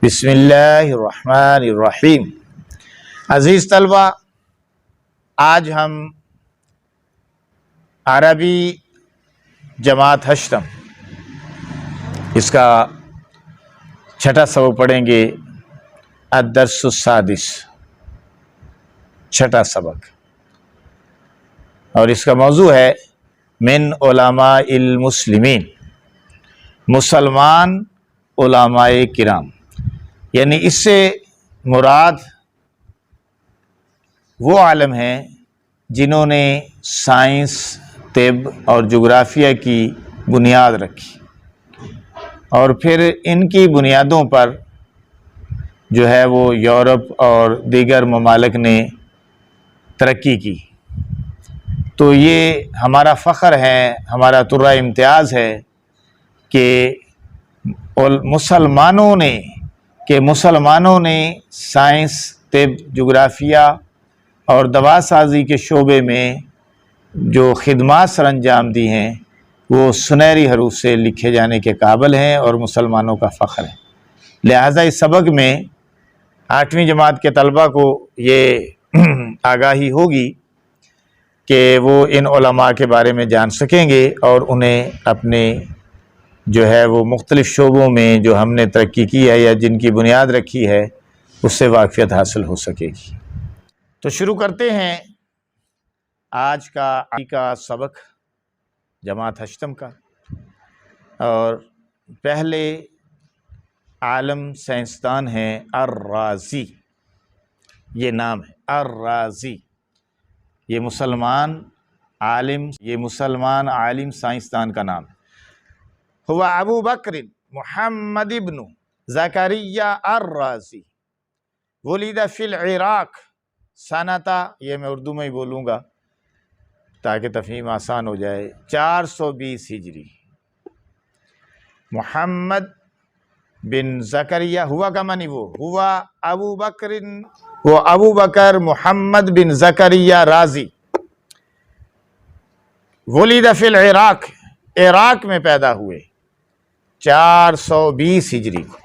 بسم اللہ الرحمن الرحیم۔ عزیز طلبہ، آج ہم عربی جماعت ہشتم اس کا چھٹا سبق پڑھیں گے، الدرس السادس، چھٹا سبق، اور اس کا موضوع ہے من علماء المسلمین، مسلمان علماء کرام، یعنی اس سے مراد وہ عالم ہیں جنہوں نے سائنس، طب اور جغرافیہ کی بنیاد رکھی، اور پھر ان کی بنیادوں پر جو ہے وہ یورپ اور دیگر ممالک نے ترقی کی۔ تو یہ ہمارا فخر ہے، ہمارا ترہ امتیاز ہے کہ مسلمانوں نے سائنس، طب، جغرافیہ اور دوا سازی کے شعبے میں جو خدمات سر انجام دی ہیں وہ سنہری حروف سے لکھے جانے کے قابل ہیں اور مسلمانوں کا فخر ہے۔ لہٰذا اس سبق میں 8ویں جماعت کے طلبہ کو یہ آگاہی ہوگی کہ وہ ان علماء کے بارے میں جان سکیں گے اور انہیں اپنے جو ہے وہ مختلف شعبوں میں جو ہم نے ترقی کی ہے یا جن کی بنیاد رکھی ہے اس سے واقفیت حاصل ہو سکے گی۔ تو شروع کرتے ہیں آج کا سبق جماعت ہشتم کا، اور پہلے عالم سائنسدان ہیں الرازی، یہ نام ہے الرازی، یہ مسلمان عالم سائنسدان کا نام ہے۔ هو ابو بکر محمد ابن زکریہ الرازی، ولد فی العراق سنتا، یہ میں اردو میں ہی بولوں گا تاکہ تفہیم آسان ہو جائے، 420 ہجری۔ محمد بن زکریہ، ہوا کا معنی ہوا ابو بکر محمد بن زکریہ رازی، ولد فی العراق، عراق میں پیدا ہوئے 420 ہجری کو،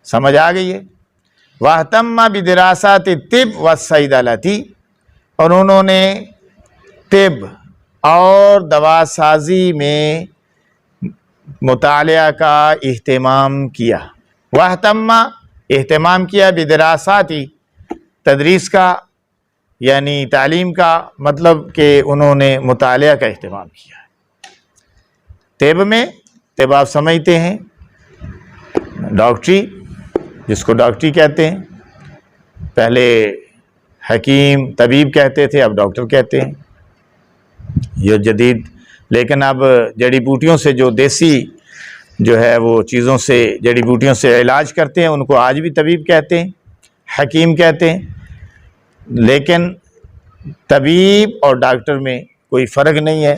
سمجھ آ گئی ہے۔ واہتم بدراسات الطب والصیدلۃ، اور انہوں نے طب اور دوا سازی میں مطالعہ کا اہتمام کیا۔ واہتم، اہتمام کیا، بدراساتی، تدریس کا یعنی تعلیم کا مطلب کہ انہوں نے مطالعہ کا اہتمام کیا۔ طب میں، طب آپ سمجھتے ہیں ڈاکٹری، جس کو ڈاکٹری کہتے ہیں، پہلے حکیم طبیب کہتے تھے، اب ڈاکٹر کہتے ہیں، یہ جدید، لیکن اب جڑی بوٹیوں سے جو دیسی جو ہے وہ چیزوں سے، جڑی بوٹیوں سے علاج کرتے ہیں ان کو آج بھی طبیب کہتے ہیں، حکیم کہتے ہیں، لیکن طبیب اور ڈاکٹر میں کوئی فرق نہیں ہے۔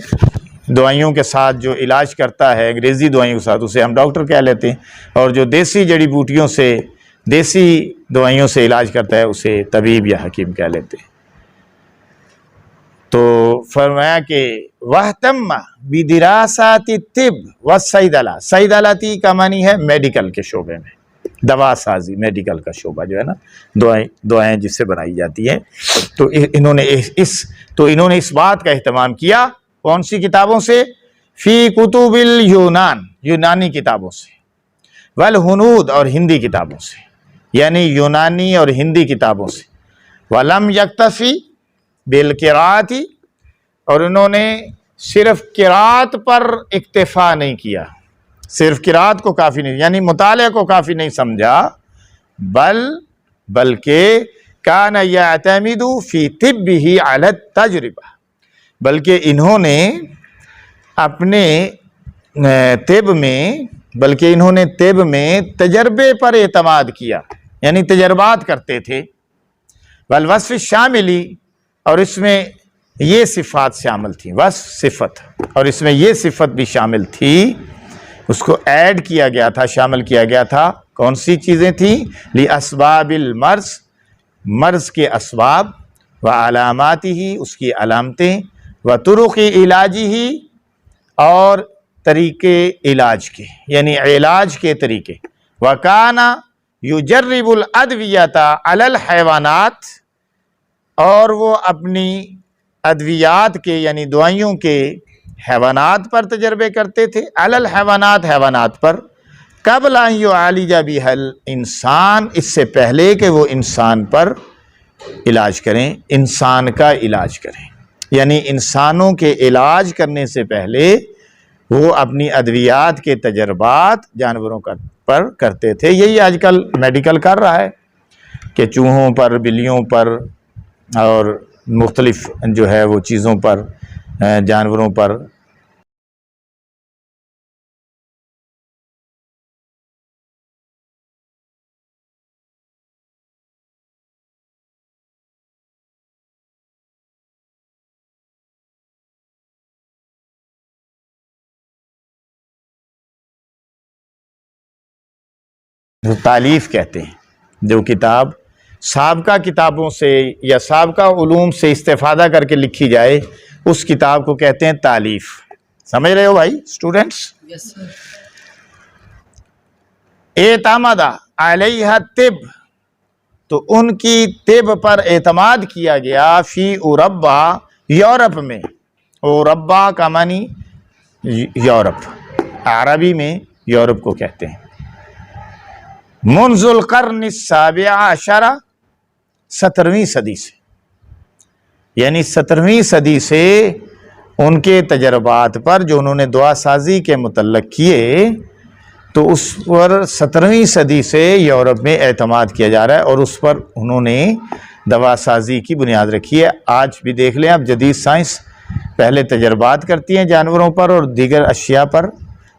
دوائیوں کے ساتھ جو علاج کرتا ہے، انگریزی دوائیوں کے ساتھ، اسے ہم ڈاکٹر کہہ لیتے ہیں، اور جو دیسی جڑی بوٹیوں سے، دیسی دوائیوں سے علاج کرتا ہے اسے طبیب یا حکیم کہہ لیتے ہیں۔ تو فرمایا کہ وَاهْتَمَّ بِدِرَاسَاتِ الطِّبِّ وَالصَّیدلَۃِ، صیدلاتی کا معنی ہے میڈیکل کے شعبے میں، دوا سازی، میڈیکل کا شعبہ جو ہے نا، دوائیں جس سے بنائی جاتی ہیں۔ تو انہوں نے اس بات کا اہتمام کیا، کون سی کتابوں سے؟ فی کتب اليونان، یونانی کتابوں سے، والہنود، اور ہندی کتابوں سے، یعنی یونانی اور ہندی کتابوں سے۔ ولم یکتفی بالقراءۃ، اور انہوں نے صرف قراءت پر اکتفا نہیں کیا، صرف قراءت کو کافی نہیں، یعنی مطالعہ کو کافی نہیں سمجھا، بلکہ کان یعتمد فی طبہ علی التجربہ، بلکہ انہوں نے اپنے طب میں تجربے پر اعتماد کیا، یعنی تجربات کرتے تھے۔ والوصف الشاملی، اور اس میں یہ صفات شامل تھیں، وصف صفت، اور اس میں یہ صفت بھی شامل تھی، اس کو ایڈ کیا گیا تھا، شامل کیا گیا تھا۔ کون سی چیزیں تھیں؟ لاسباب المرض، مرض کے اسباب، وعلاماتہ، اس کی علامتیں، وطرق علاجہ، اور طریقے علاج کے، یعنی علاج کے طریقے، وَكَانَ يُجَرِّبُ الْأَدْوِيَّةَ عَلَى الْحَيْوَانَاتِ، اور وہ اپنی ادویات کے یعنی دوائیوں کے حیوانات پر تجربے کرتے تھے، علی الحیوانات، حیوانات پر، قبل ان یعالج بها الانسان، اس سے پہلے کہ وہ انسان پر علاج کریں، انسان کا علاج کریں، یعنی انسانوں کے علاج کرنے سے پہلے وہ اپنی ادویات کے تجربات جانوروں پر کرتے تھے۔ یہی آج کل میڈیکل کر رہا ہے کہ چوہوں پر، بلیوں پر اور مختلف جو ہے وہ چیزوں پر، جانوروں پر۔ تالیف کہتے ہیں جو کتاب سابقہ کتابوں سے یا سابقہ علوم سے استفادہ کر کے لکھی جائے، اس کتاب کو کہتے ہیں تالیف۔ سمجھ رہے ہو بھائی اسٹوڈنٹس؟ اعتمد علیہ طب، تو ان کی طب پر اعتماد کیا گیا، فی اوروبا، یورپ میں۔ اوروبا کا معنی یورپ، عربی میں یورپ کو کہتے ہیں۔ منذ القرن السابع عشر، 17ویں صدی سے، یعنی 17ویں صدی سے ان کے تجربات پر جو انہوں نے دوا سازی کے متعلق کیے، تو اس پر 17ویں صدی سے یورپ میں اعتماد کیا جا رہا ہے، اور اس پر انہوں نے دوا سازی کی بنیاد رکھی ہے۔ آج بھی دیکھ لیں آپ، جدید سائنس پہلے تجربات کرتی ہیں جانوروں پر اور دیگر اشیاء پر،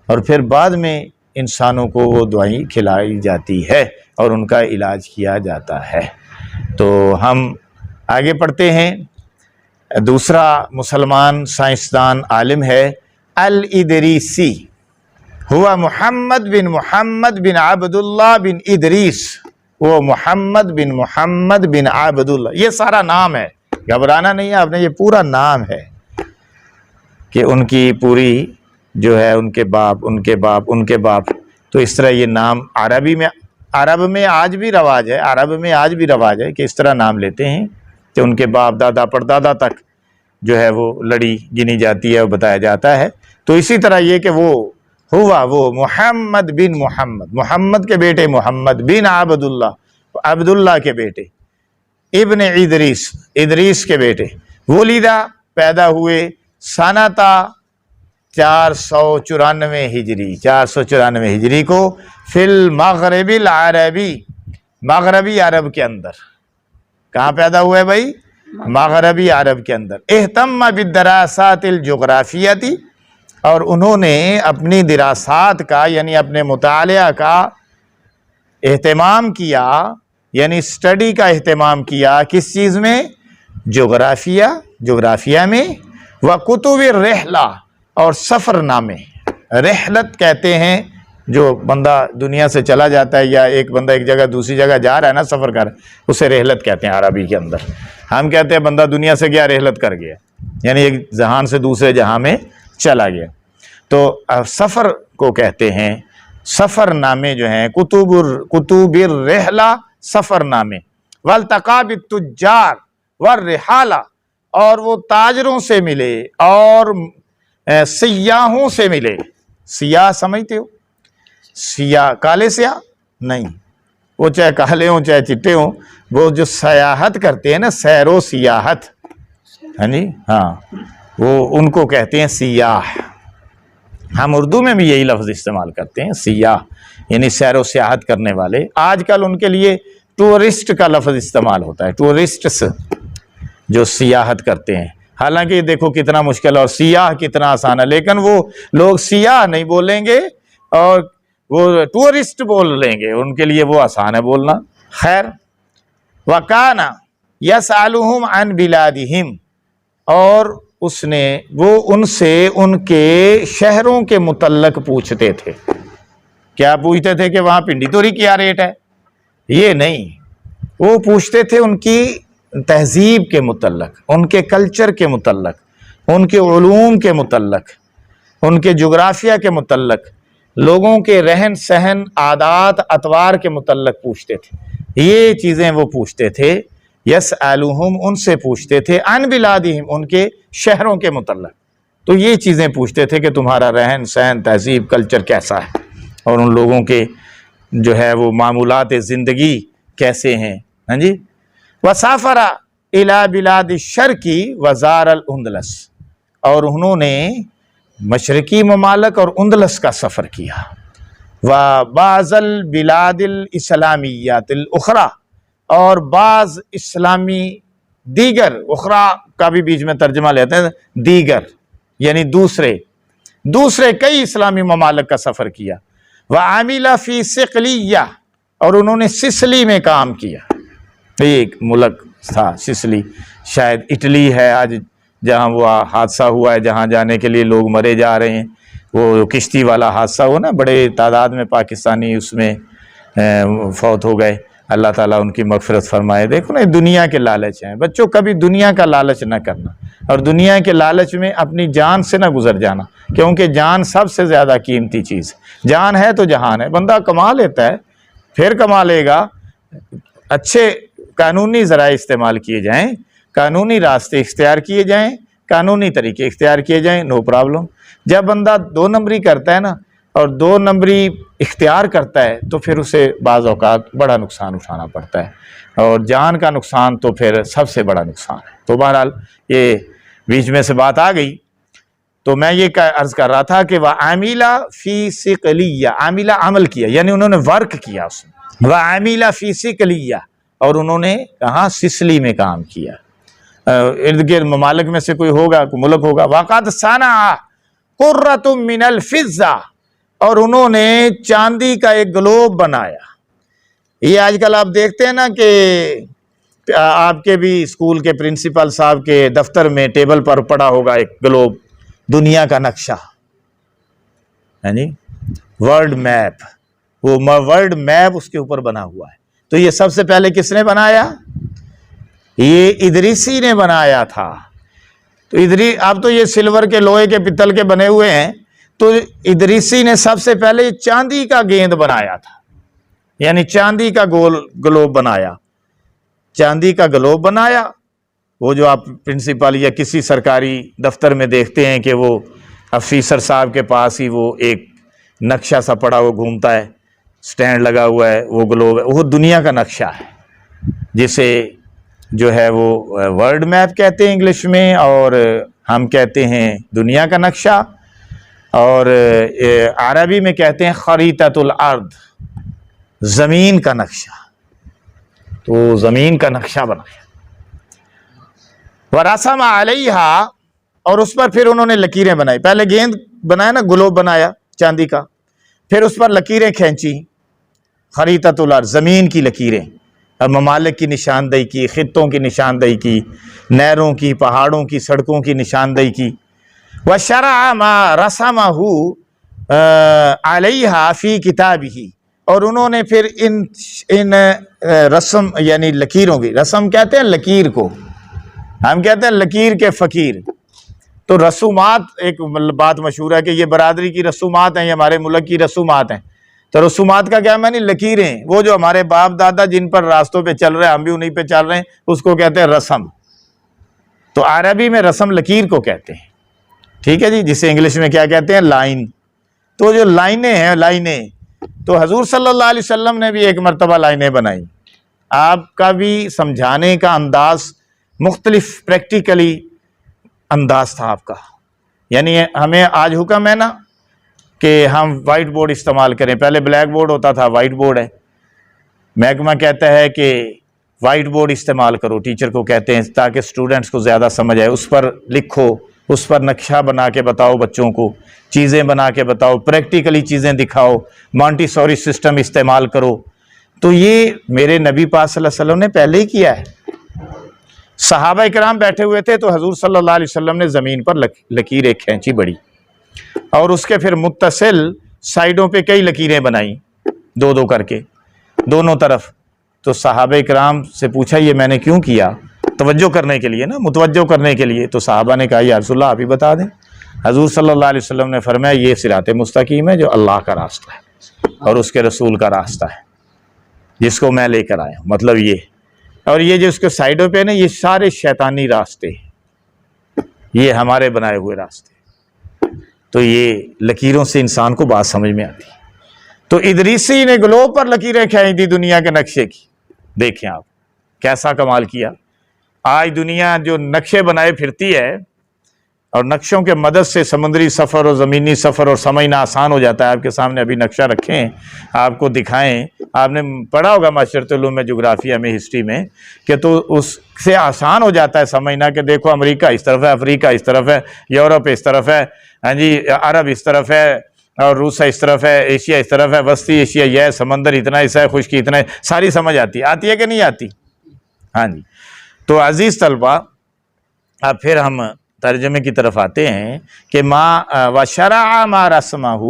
اور پھر بعد میں انسانوں کو وہ دوائی کھلائی جاتی ہے اور ان کا علاج کیا جاتا ہے۔ تو ہم آگے پڑھتے ہیں۔ دوسرا مسلمان سائنسدان عالم ہے الادریسی، ہوا محمد بن عبداللہ بن ادریس، وہ محمد بن عبداللہ، یہ سارا نام ہے، گھبرانا نہیں ہے آپ نے، یہ پورا نام ہے کہ ان کی پوری جو ہے ان کے باپ، تو اس طرح یہ نام عرب میں آج بھی رواج ہے کہ اس طرح نام لیتے ہیں کہ ان کے باپ، دادا، پردادا تک جو ہے وہ لڑی گنی جاتی ہے اور بتایا جاتا ہے۔ تو اسی طرح یہ کہ وہ محمد محمد کے بیٹے، محمد بن عبداللہ کے بیٹے، ابن ادریس کے بیٹے، ولیدہ پیدا ہوئے، سنتا 494 ہجری کو، فی المغرب العربی، مغربی عرب کے اندر۔ کہاں پیدا ہوئے بھائی؟ مغربی عرب کے اندر۔ اہتم بالدراسات الجغرافیتی، اور انہوں نے اپنی دراسات کا یعنی اپنے مطالعہ کا اہتمام کیا، یعنی اسٹڈی کا اہتمام کیا، کس چیز میں؟ جغرافیہ میں، وکتب الرحلہ، اور سفر نامے۔ رحلت کہتے ہیں جو بندہ دنیا سے چلا جاتا ہے، یا ایک بندہ ایک جگہ دوسری جگہ جا رہا ہے نا، سفر کر، اسے رحلت کہتے ہیں عربی کے اندر۔ ہم کہتے ہیں بندہ دنیا سے گیا، رحلت کر گیا، یعنی ایک جہان سے دوسرے جہاں میں چلا گیا۔ تو سفر کو کہتے ہیں، سفر نامے جو ہیں، کتب الرحلہ، سفر نامے، والتقا بالتجار والرحالہ، اور وہ تاجروں سے ملے اور سیاحوں سے ملے۔ سیاح سمجھتے ہو؟ سیاہ کالے سیاہ نہیں، وہ چاہے کالے ہوں چاہے چٹے ہوں، وہ جو سیاحت کرتے ہیں نا، سیر و سیاحت، ہاں جی، ہاں، وہ ان کو کہتے ہیں سیاح۔ ہم اردو میں بھی یہی لفظ استعمال کرتے ہیں، سیاح، یعنی سیر و سیاحت کرنے والے۔ آج کل ان کے لیے ٹورسٹ کا لفظ استعمال ہوتا ہے، ٹورسٹس جو سیاحت کرتے ہیں۔ حالانکہ دیکھو کتنا مشکل اور سیاح کتنا آسان ہے، لیکن وہ لوگ سیاح نہیں بولیں گے اور وہ ٹورسٹ بول لیں گے، ان کے لیے وہ آسان ہے بولنا۔ خیر، وَكَانَ يَسْأَلُهُمْ عَنْ بِلَادِهِمْ، اور وہ ان سے ان کے شہروں کے متعلق پوچھتے تھے۔ کیا پوچھتے تھے کہ وہاں پنڈی توری کیا ریٹ ہے؟ یہ نہیں، وہ پوچھتے تھے ان کی تہذیب کے متعلق، ان کے کلچر کے متعلق، ان کے علوم کے متعلق، ان کے جغرافیہ کے متعلق، لوگوں کے رہن سہن، عادات، اطوار کے متعلق پوچھتے تھے، یہ چیزیں وہ پوچھتے تھے۔ یسألہم، ان سے پوچھتے تھے، عن بلادہم، ان کے شہروں کے متعلق، تو یہ چیزیں پوچھتے تھے کہ تمہارا رہن سہن، تہذیب، کلچر کیسا ہے، اور ان لوگوں کے جو ہے وہ معمولات زندگی کیسے ہیں۔ ہاں جی، وسافر الی بلاد الشرق وزار الاندلس، اور انہوں نے مشرقی ممالک اور اندلس کا سفر کیا۔ وبعض البلاد الاسلامیات الاخرى، اور بعض اسلامی دیگر، اخرى کا بھی بیچ میں ترجمہ لیتے ہیں، دیگر یعنی دوسرے کئی اسلامی ممالک کا سفر کیا۔ وعمل فی صقلیہ، اور انہوں نے سسلی میں کام کیا۔ ایک ملک تھا سسلی، شاید اٹلی ہے آج، جہاں وہ حادثہ ہوا ہے، جہاں جانے کے لیے لوگ مرے جا رہے ہیں، وہ کشتی والا حادثہ ہوا نا، بڑے تعداد میں پاکستانی اس میں فوت ہو گئے، اللہ تعالیٰ ان کی مغفرت فرمائے۔ دیکھو نا، دنیا کے لالچ ہیں بچوں، کبھی دنیا کا لالچ نہ کرنا، اور دنیا کے لالچ میں اپنی جان سے نہ گزر جانا، کیونکہ جان سب سے زیادہ قیمتی چیز ہے۔ جان ہے تو جہان ہے، بندہ کما لیتا ہے، پھر کما لے گا، اچھے قانونی ذرائع استعمال کیے جائیں، قانونی راستے اختیار کیے جائیں، قانونی طریقے اختیار کیے جائیں، نو پرابلم۔ جب بندہ دو نمبری کرتا ہے نا، اور دو نمبری اختیار کرتا ہے، تو پھر اسے بعض اوقات بڑا نقصان اٹھانا پڑتا ہے، اور جان کا نقصان تو پھر سب سے بڑا نقصان ہے۔ تو بہرحال یہ بیچ میں سے بات آ گئی، تو میں یہ عرض کر رہا تھا کہ وَعَمِلَ فِي صِقْلِيَّةٍ، عاملہ عمل کیا، یعنی انہوں نے ورک کیا اس میں، وَعَمِلَ فِي صِقْلِيَّةٍ، اور انہوں نے کہاں، سسلی میں کام کیا۔ ارد گرد ممالک میں سے کوئی ہوگا، کوئی ملک ہوگا۔ وَقَدْ صَنَعَ قُرَّةٌ مِّنَ الْفِضَّةِ، اور انہوں نے چاندی کا ایک گلوب بنایا۔ یہ آج کل آپ دیکھتے ہیں نا کہ آپ کے بھی اسکول کے پرنسپل صاحب کے دفتر میں ٹیبل پر پڑا ہوگا ایک گلوب، دنیا کا نقشہ، یعنی ورلڈ میپ، وہ ورلڈ میپ اس کے اوپر بنا ہوا ہے۔ تو یہ سب سے پہلے کس نے بنایا؟ یہ ادریسی نے بنایا تھا۔ تو اب تو یہ سلور کے، لوہے کے، پتل کے بنے ہوئے ہیں، تو ادریسی نے سب سے پہلے چاندی کا گیند بنایا تھا، یعنی چاندی کا گلوب بنایا، چاندی کا گلوب بنایا۔ وہ جو آپ پرنسپل یا کسی سرکاری دفتر میں دیکھتے ہیں کہ وہ افیسر صاحب کے پاس ہی وہ ایک نقشہ سا پڑا وہ گھومتا ہے، سٹینڈ لگا ہوا ہے، وہ گلوب ہے، وہ دنیا کا نقشہ ہے، جسے جو ہے وہ ورلڈ میپ کہتے ہیں انگلش میں، اور ہم کہتے ہیں دنیا کا نقشہ، اور عربی میں کہتے ہیں خریطۃ الارض، زمین کا نقشہ۔ تو زمین کا نقشہ بنایا، وَرَسَمَ عَلَيْهَا، اور اس پر پھر انہوں نے لکیریں بنائی۔ پہلے گیند بنایا نا، گلوب بنایا چاندی کا، پھر اس پر لکیریں کھینچی، خریطۃ الارض، زمین کی لکیریں، اور ممالک کی نشاندہی کی، خطوں کی نشاندہی کی، نہروں کی، پہاڑوں کی، سڑکوں کی نشاندہی کی۔ وَشَرَعَ مَا رَسَمَهُ عَلَيْهَا فِي كِتَابِهِ، اور انہوں نے پھر ان رسم یعنی لکیروں کی، رسم کہتے ہیں لکیر کو، ہم کہتے ہیں لکیر کے فقیر۔ تو رسومات، ایک بات مشہور ہے کہ یہ برادری کی رسومات ہیں، یہ ہمارے ملک کی رسومات ہیں۔ تو رسومات کا کیا معنی؟ لکیریں، وہ جو ہمارے باپ دادا جن پر راستوں پہ چل رہے ہیں، ہم بھی انہیں پہ چل رہے ہیں، اس کو کہتے ہیں رسم۔ تو عربی میں رسم لکیر کو کہتے ہیں، ٹھیک ہے جی، جسے انگلش میں کیا کہتے ہیں؟ لائن۔ تو جو لائنیں ہیں، لائنیں، تو حضور صلی اللہ علیہ وسلم نے بھی ایک مرتبہ لائنیں بنائی۔ آپ کا بھی سمجھانے کا انداز مختلف، پریکٹیکلی انداز تھا آپ کا، یعنی ہمیں آج حکم ہے نا کہ ہم وائٹ بورڈ استعمال کریں، پہلے بلیک بورڈ ہوتا تھا، وائٹ بورڈ ہے۔ محکمہ کہتا ہے کہ وائٹ بورڈ استعمال کرو، ٹیچر کو کہتے ہیں، تاکہ اسٹوڈنٹس کو زیادہ سمجھ آئے، اس پر لکھو، اس پر نقشہ بنا کے بتاؤ بچوں کو، چیزیں بنا کے بتاؤ، پریکٹیکلی چیزیں دکھاؤ، مونٹی سوری سسٹم استعمال کرو۔ تو یہ میرے نبی پاک صلی اللہ علیہ وسلم نے پہلے ہی کیا ہے۔ صحابہ کرام بیٹھے ہوئے تھے، تو حضور صلی اللہ علیہ وسلم نے زمین پر لکیریں کھینچی بڑی، اور اس کے پھر متصل سائیڈوں پہ کئی لکیریں بنائیں، دو دو کر کے دونوں طرف۔ تو صحابہ کرام سے پوچھا یہ میں نے کیوں کیا؟ توجہ کرنے کے لیے نا، متوجہ کرنے کے لیے۔ تو صحابہ نے کہا یا رسول اللہ آپ ہی بتا دیں۔ حضور صلی اللہ علیہ وسلم نے فرمایا یہ صراط مستقیم ہے جو اللہ کا راستہ ہے اور اس کے رسول کا راستہ ہے جس کو میں لے کر آیا ہوں، مطلب یہ. اور یہ جو اس کے سائڈوں پہ نا یہ سارے شیطانی راستے، یہ ہمارے بنائے ہوئے راستے. تو یہ لکیروں سے انسان کو بات سمجھ میں آتی ہے. تو ادریسی نے گلوب پر لکیریں کھینچ دی دنیا کے نقشے کی. دیکھیں آپ کیسا کمال کیا. آج دنیا جو نقشے بنائے پھرتی ہے اور نقشوں کے مدد سے سمندری سفر اور زمینی سفر اور سمجھنا آسان ہو جاتا ہے. آپ کے سامنے ابھی نقشہ رکھیں، آپ کو دکھائیں. آپ نے پڑھا ہوگا معاشرت علوم میں، جغرافیہ میں، ہسٹری میں، کہ تو اس سے آسان ہو جاتا ہے سمجھنا کہ دیکھو امریکہ اس طرف ہے، افریقہ اس طرف ہے، یورپ اس طرف ہے، ہاں جی عرب اس طرف ہے اور روس اس طرف ہے، ایشیا اس طرف ہے، وسطی ایشیا یہ ہے، سمندر اتنا حصہ ہے، خشکی اتنا ہے. ساری سمجھ آتی ہے کہ نہیں آتی؟ ہاں جی. تو عزیز طلبہ اب پھر ہم ترجمے کی طرف آتے ہیں کہ وَشَرَعَ مَا رَسَمَهُ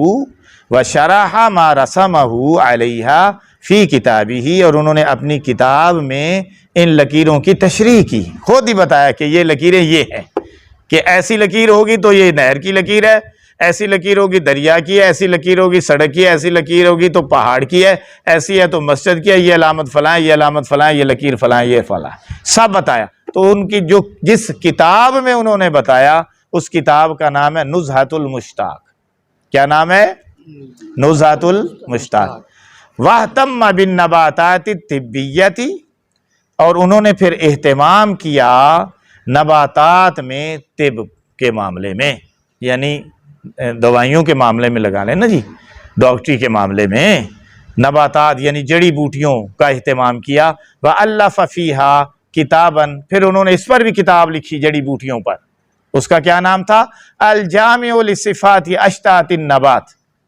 وَشَرَحَ مَا رَسَمَهُ عَلَيْهَا فی کتابہ، اور انہوں نے اپنی کتاب میں ان لکیروں کی تشریح کی. خود ہی بتایا کہ یہ لکیریں یہ ہیں کہ ایسی لکیر ہوگی تو یہ نہر کی لکیر ہے، ایسی لکیر ہوگی دریا کی ہے، ایسی لکیر ہوگی سڑک کی ہے، ایسی لکیر ہوگی تو پہاڑ کی ہے، ایسی ہے تو مسجد کی ہے، یہ علامت فلاں، یہ علامت فلاں، یہ لکیر فلاں، یہ فلاں، سب بتایا. تو ان کی جس کتاب میں انہوں نے بتایا اس کتاب کا نام ہے نزہۃ المشتاق. کیا نام ہے؟ نزہۃ المشتاق. وَاهْتَمَّ بِالنَّبَاتَاتِ الطِّبِّيَّةِ، اور انہوں نے پھر اہتمام کیا نباتات میں طب کے معاملے میں، یعنی دوائیوں کے معاملے میں لگا لیں نا جی، ڈاکٹری کے معاملے میں نباتات یعنی جڑی بوٹیوں کا اہتمام کیا. وَأَلَّفَ فِيهَا کتاباً، پھر انہوں نے اس پر بھی کتاب لکھی جڑی بوٹیوں پر. اس کا کیا نام تھا؟ الجامع لصفات اشتات النبات.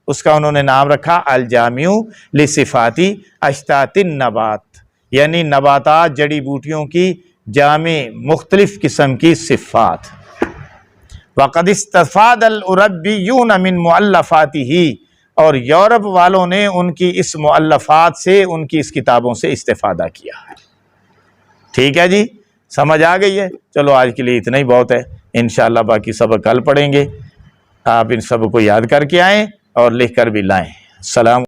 اس کا انہوں نے نام رکھا الجامع لصفات اشتات النبات، یعنی نباتات جڑی بوٹیوں کی جامع مختلف قسم کی صفات. وَقَدْ اسْتَفَادَ الْعُرَبِّيُّونَ مِنْ مُؤَلَّفَاتِهِ، اور یورپ والوں نے ان کی اس مؤلفات سے، ان کی اس کتابوں سے استفادہ کیا. ٹھیک ہے جی، سمجھ آ گئی ہے؟ چلو آج کے لیے اتنا ہی بہت ہے. انشاءاللہ باقی سبق کل پڑھیں گے. آپ ان سب کو یاد کر کے آئیں اور لکھ کر بھی لائیں. السلام